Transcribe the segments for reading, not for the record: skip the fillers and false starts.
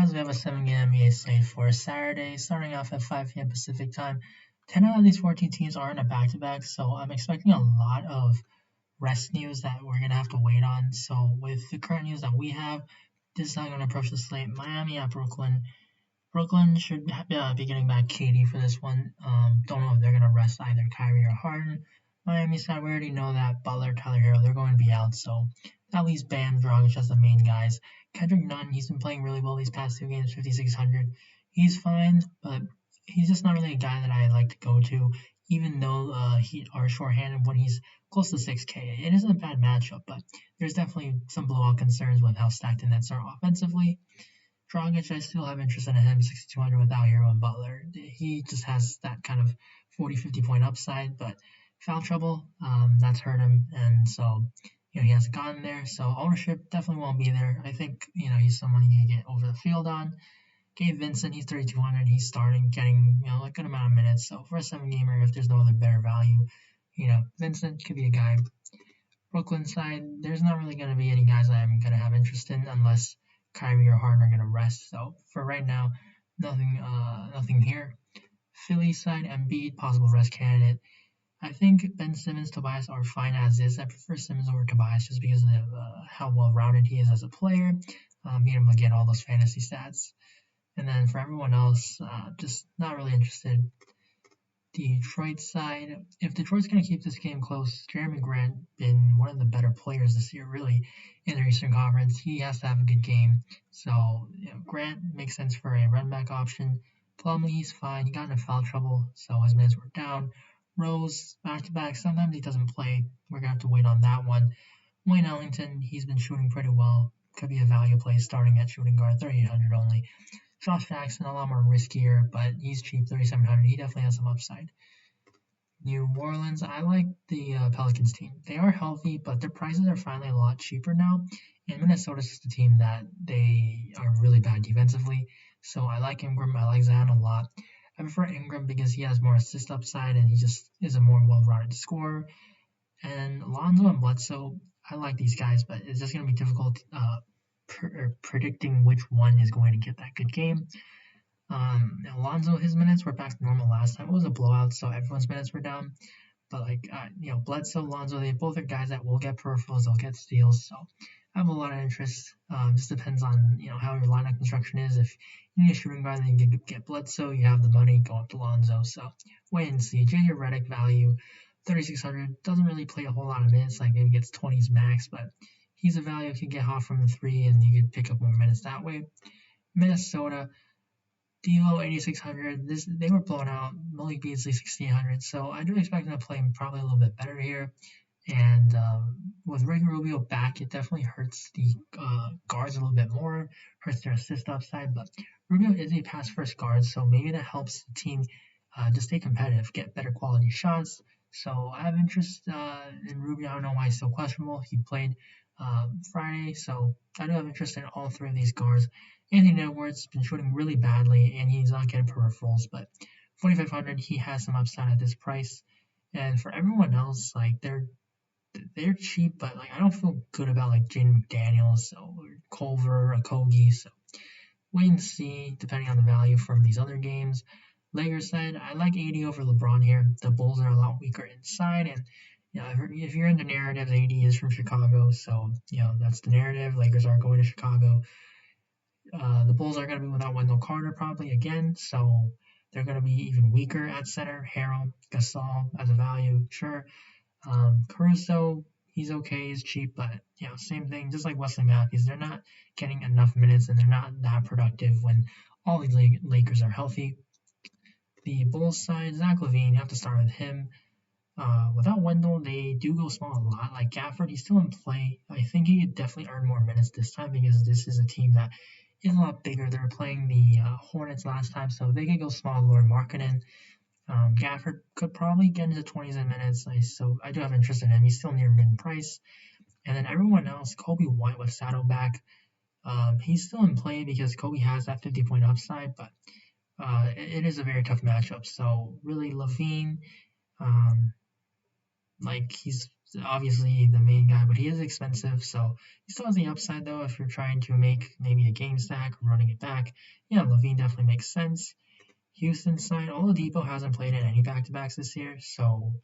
guys, we have a 7-game NBA slate for Saturday, starting off at 5 p.m. Pacific time. 10 out of these 14 teams are in a back-to-back, so I'm expecting a lot of rest news that we're going to have to wait on. So with the current news that we have, this is how I'm going to approach the slate. Miami at Brooklyn. Brooklyn should be getting back KD for this one. Don't know if they're going to rest either Kyrie or Harden. Miami side, we already know that Butler, Tyler Hero, they're going to be out, so that leaves Bam, Dragic as the main guys. Kendrick Nunn, he's been playing really well these past two games, 5,600. He's fine, but he's just not really a guy that I like to go to, even though he are shorthanded when he's close to 6K. It isn't a bad matchup, but there's definitely some blowout concerns with how stacked the Nets are offensively. Dragic, I still have interest in him, 6,200 without Hero and Butler. He just has that kind of 40-50 point upside, but foul trouble, that's hurt him, and so he hasn't gotten there. So ownership definitely won't be there. I think he's someone you can get over the field on. Gabe Vincent, he's 3,200. He's starting, getting a good amount of minutes. So for a 7-gamer, if there's no other better value, Vincent could be a guy. Brooklyn side, there's not really going to be any guys I'm going to have interest in unless Kyrie or Harden are going to rest. So for right now, nothing here. Philly side, Embiid, possible rest candidate. I think Ben Simmons, Tobias are fine as is. I prefer Simmons over Tobias just because of how well-rounded he is as a player, being able to get all those fantasy stats. And then for everyone else, just not really interested. Detroit side, if Detroit's going to keep this game close, Jeremy Grant been one of the better players this year, really, in the Eastern Conference. He has to have a good game. So Grant makes sense for a run-back option. Plumlee, he's fine. He got into foul trouble, so his minutes were down. Rose, back-to-back, sometimes he doesn't play. We're going to have to wait on that one. Wayne Ellington, he's been shooting pretty well. Could be a value play starting at shooting guard, 3,800 only. Josh Jackson, a lot more riskier, but he's cheap, 3,700. He definitely has some upside. New Orleans, I like the Pelicans team. They are healthy, but their prices are finally a lot cheaper now. And Minnesota's just a team that they are really bad defensively. So I like Ingram, I like Zion a lot. I prefer Ingram because he has more assist upside and he just is a more well-rounded scorer. And Lonzo and Bledsoe, I like these guys, but it's just going to be difficult predicting which one is going to get that good game. Lonzo, his minutes were back to normal last time. It was a blowout, so everyone's minutes were down. But Bledsoe, Lonzo, they both are guys that will get peripherals, they'll get steals. So I have a lot of interest. Just depends on how your lineup construction is. If you need a shooting guard, then you can get Bledsoe. You have the money, go up to Lonzo. So wait and see. JJ Redick value, 3,600. Doesn't really play a whole lot of minutes. Like maybe gets 20s max, but he's a value. Can get hot from the 3, and you can pick up more minutes that way. Minnesota, D'Lo 8,600. They were blown out. Malik Beasley 1,600. So I do expect them to play probably a little bit better here. And with Ricky Rubio back, it definitely hurts the guards a little bit more, hurts their assist upside. But Rubio is a pass-first guard, so maybe that helps the team just stay competitive, get better quality shots. So I have interest in Rubio. I don't know why he's so questionable. He played Friday, so I do have interest in all 3 of these guards. Anthony Edwards has been shooting really badly, and he's not getting peripherals, but 4,500, he has some upside at this price. And for everyone else, they're cheap, but I don't feel good about Jaden McDaniels or Culver or Kogi. So wait and see, depending on the value from these other games. Lakers side, I like 80 over LeBron here. The Bulls are a lot weaker inside, and if you're into narratives, 80 is from Chicago, so that's the narrative. Lakers are going to Chicago. The Bulls are going to be without Wendell Carter probably again, so they're going to be even weaker at center. Harrell, Gasol as a value, sure. Caruso, he's okay, he's cheap, but same thing, just like Wesley Matthews, they're not getting enough minutes and they're not that productive when all these Lakers are healthy. The Bulls side, Zach LaVine, you have to start with him. Without Wendell, they do go small a lot. Like Gafford, he's still in play. I think he could definitely earn more minutes this time because this is a team that is a lot bigger. They were playing the Hornets last time, so they could go small, Lauren Markkinen. Gafford could probably get into 20s in minutes, so I do have interest in him. He's still near mid price. And then everyone else, Kobe White with Saddleback, he's still in play because Kobe has that 50-point upside, but it is a very tough matchup. So really, LaVine, Like he's obviously the main guy, but he is expensive, so he still has the upside though. If you're trying to make maybe a game stack or running it back, yeah, Levine definitely makes sense. Houston side, Oladipo hasn't played in any back-to-backs this year, so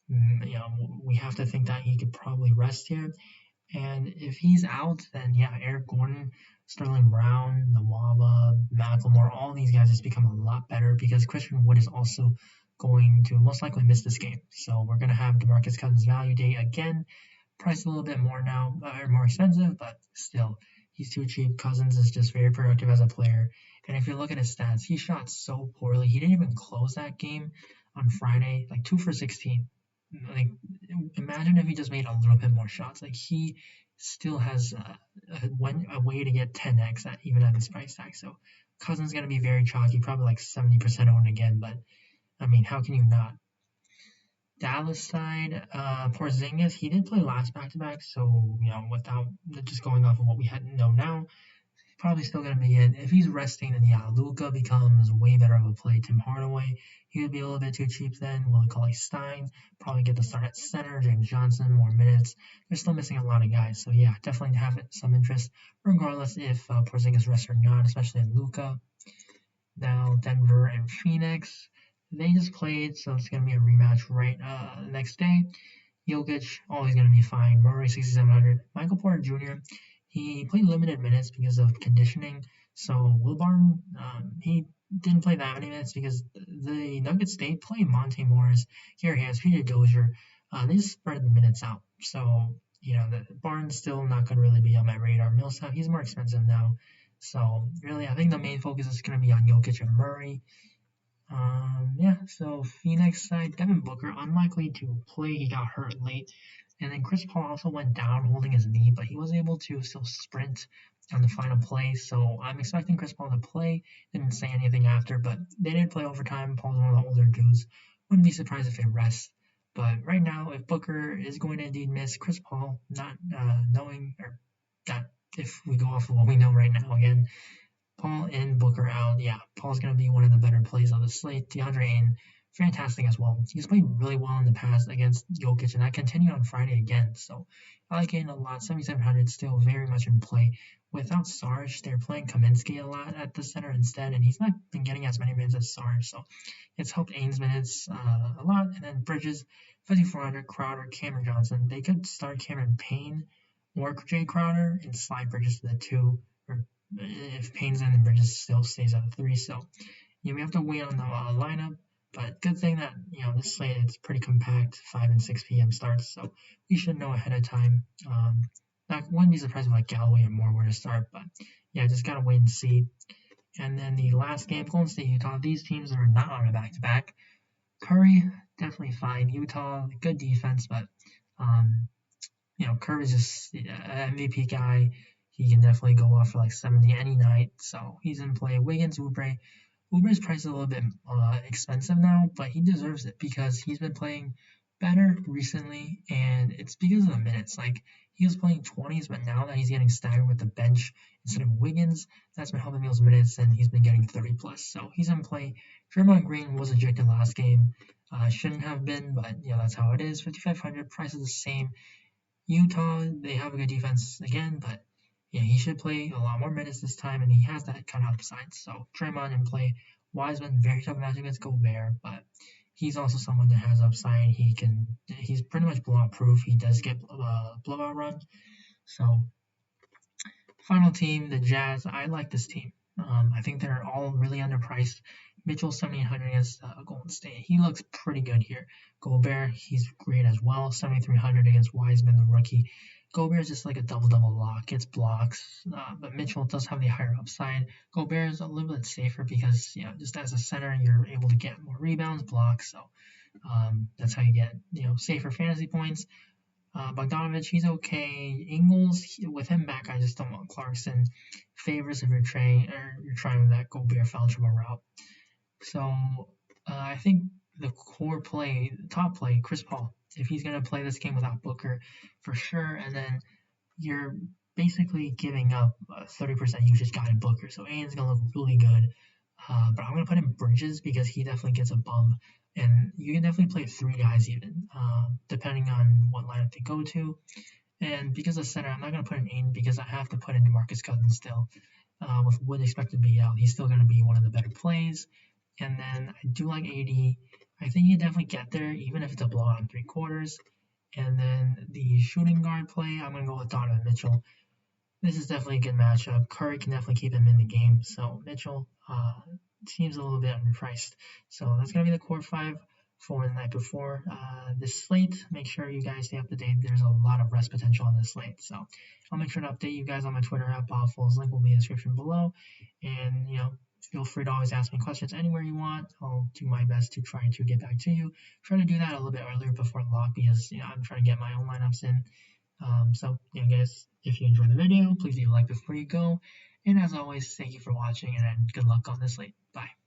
we have to think that he could probably rest here. And if he's out, then yeah, Eric Gordon, Sterling Brown, Nawaba, Macklemore, all these guys just become a lot better because Christian Wood is also going to most likely miss this game. So we're going to have DeMarcus Cousins value day again, priced a little bit more now, or more expensive, but still, he's too cheap. Cousins is just very productive as a player. And if you look at his stats, he shot so poorly. He didn't even close that game on Friday, like 2 for 16. Like, imagine if he just made a little bit more shots. Like, he still has a way to get 10x even at this price tag. So, Cousins going to be very chalky, probably like 70% owned again. But, I mean, how can you not? Dallas side, Porzingis, he did play last back-to-back, so, without just going off of what we know now, probably still going to be in. If he's resting, then yeah, Luka becomes way better of a play. Tim Hardaway, he would be a little bit too cheap then. Willie Cauley-Stein, probably get the start at center. James Johnson, more minutes. They're still missing a lot of guys, so yeah, definitely have some interest, regardless if Porzingis rests or not, especially in Luka. Now, Denver and Phoenix, they just played, so it's going to be a rematch right next day. Jokic, always going to be fine. Murray, 6,700. Michael Porter Jr., he played limited minutes because of conditioning. So Will Barton, he didn't play that many minutes because the Nuggets, they play Monte Morris, Gary Harris, Peter Dozier. They just spread the minutes out. So, the Barton's still not going to really be on my radar. Millsap, he's more expensive now. So, really, I think the main focus is going to be on Jokic and Murray. So Phoenix side, Devin Booker, unlikely to play. He got hurt late. And then Chris Paul also went down holding his knee, but he was able to still sprint on the final play. So I'm expecting Chris Paul to play. Didn't say anything after, but they did play overtime. Paul's one of the older dudes. Wouldn't be surprised if they rest. But right now, if Booker is going to indeed miss, Chris Paul, not knowing, or that if we go off of what we know right now again, Paul and Booker out. Yeah, Paul's going to be one of the better plays on the slate. DeAndre Ayton, fantastic as well. He's played really well in the past against Jokic, and that continued on Friday again. So I like Ayton a lot. 7,700 still very much in play. Without Sarge, they're playing Kaminsky a lot at the center instead, and he's not been getting as many minutes as Sarge. So it's helped Ayton's minutes a lot. And then Bridges, 5,400, Crowder, Cameron Johnson. They could start Cameron Payne or Jay Crowder and slide Bridges to the 2, or if Payne's in, then Bridges still stays at 3. So we have to wait on the lineup. But good thing that this slate it's pretty compact, 5 and 6 p.m. starts, so we should know ahead of time. Wouldn't be surprised if like Galloway and Moore were to start, but yeah, just gotta wait and see. And then the last game, Golden State, Utah. These teams are not on a back-to-back. Curry definitely fine. Utah, good defense, but Curry's just an MVP guy. He can definitely go off for like 70 any night, so he's in play. Wiggins, Oubre. Oubra's price is a little bit expensive now, but he deserves it because he's been playing better recently, and it's because of the minutes. Like, he was playing 20s, but now that he's getting staggered with the bench instead of Wiggins, that's been helping those minutes, and he's been getting 30 plus. So he's in play. Draymond Green was ejected last game. Shouldn't have been, but that's how it is. 5,500, price is the same. Utah, they have a good defense again, but he should play a lot more minutes this time, and he has that kind of upside. So Draymond in play. Wiseman, very tough match against Gobert, but he's also someone that has upside. He's pretty much blowout proof. He does get blowout run. So final team, the Jazz. I like this team. I think they're all really underpriced. Mitchell, 7,800 against Golden State. He looks pretty good here. Gobert, he's great as well. 7,300 against Wiseman, the rookie. Gobert is just like a double-double lock. Gets blocks, but Mitchell does have the higher upside. Gobert is a little bit safer because, just as a center, you're able to get more rebounds, blocks. So that's how you get, safer fantasy points. Bogdanovich, he's okay. Ingles, with him back, I just don't want Clarkson. Favors if you're trying that Gobert foul trouble route. So I think the top play, Chris Paul. If he's going to play this game without Booker, for sure. And then you're basically giving up 30% usage guy in Booker. So Aiden's going to look really good. But I'm going to put in Bridges because he definitely gets a bump. And you can definitely play 3 guys even, depending on what lineup they go to. And because of center, I'm not going to put in Aiden because I have to put in DeMarcus Cousins still. With Wood expected to be out, he's still going to be one of the better plays. And then I do like AD. I think he definitely get there, even if it's a blowout in 3 quarters. And then the shooting guard play, I'm going to go with Donovan Mitchell. This is definitely a good matchup. Curry can definitely keep him in the game. So Mitchell seems a little bit underpriced. So that's going to be the core 5 for the night before this slate. Make sure you guys stay up to date. There's a lot of rest potential on this slate. So I'll make sure to update you guys on my Twitter at Bobfuls. Link will be in the description below. And, feel free to always ask me questions anywhere you want. I'll do my best to try to get back to you. Try to do that a little bit earlier before lock because, I'm trying to get my own lineups in. So, guys, if you enjoyed the video, please leave a like before you go. And as always, thank you for watching and good luck on this slate. Bye.